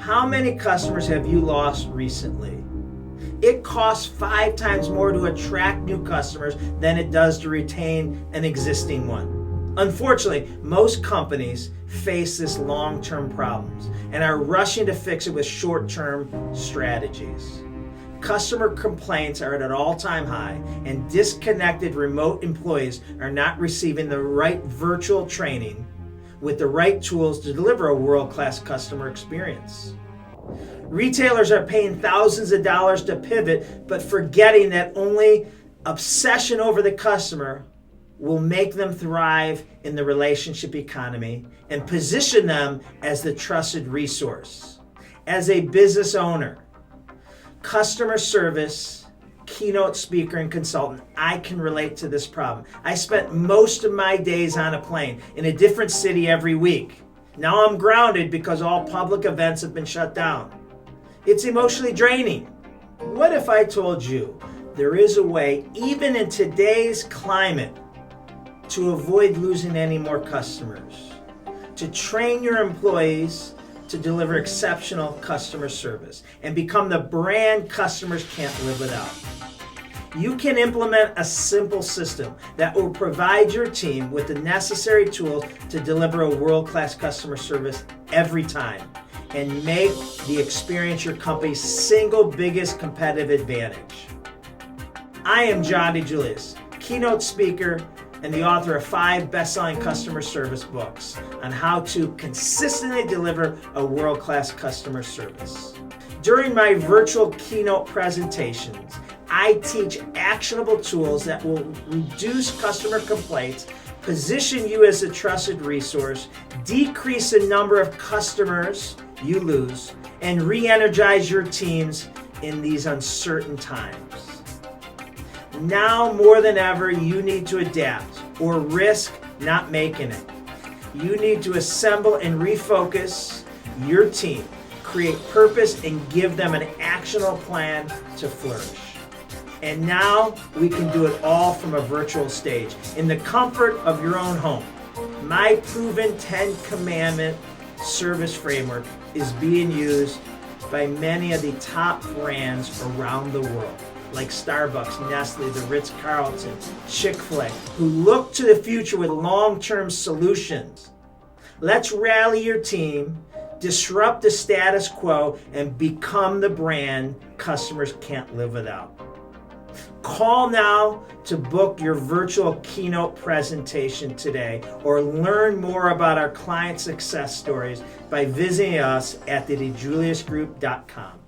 How many customers have you lost recently? It costs 5 times more to attract new customers than it does to retain an existing one. Unfortunately, most companies face this long-term problems and are rushing to fix it with short-term strategies. Customer complaints are at an all-time high, and disconnected remote employees are not receiving the right virtual training with the right tools to deliver a world-class customer experience. Retailers are paying thousands of dollars to pivot, but forgetting that only obsession over the customer will make them thrive in the relationship economy and position them as the trusted resource. As a business owner, customer service, keynote speaker, and consultant, I can relate to this problem. I spent most of my days on a plane in a different city every week. Now I'm grounded because all public events have been shut down. It's emotionally draining. What if I told you there is a way, even in today's climate, to avoid losing any more customers, to train your employees to deliver exceptional customer service and become the brand customers can't live without? You can implement a simple system that will provide your team with the necessary tools to deliver a world-class customer service every time and make the experience your company's single biggest competitive advantage. I am DiJulius, keynote speaker and the author of 5 best-selling customer service books on how to consistently deliver a world-class customer service. During my virtual keynote presentations, I teach actionable tools that will reduce customer complaints, position you as a trusted resource, decrease the number of customers you lose, and re-energize your teams in these uncertain times. Now more than ever, you need to adapt or risk not making it. You need to assemble and refocus your team, create purpose, and give them an actionable plan to flourish. And now we can do it all from a virtual stage in the comfort of your own home. My proven 10 commandment service framework is being used by many of the top brands around the world, like Starbucks, Nestle, the Ritz-Carlton, Chick-fil-A, who look to the future with long-term solutions. Let's rally your team, disrupt the status quo, and become the brand customers can't live without. Call now to book your virtual keynote presentation today, or learn more about our client success stories by visiting us at thedijuliusgroup.com.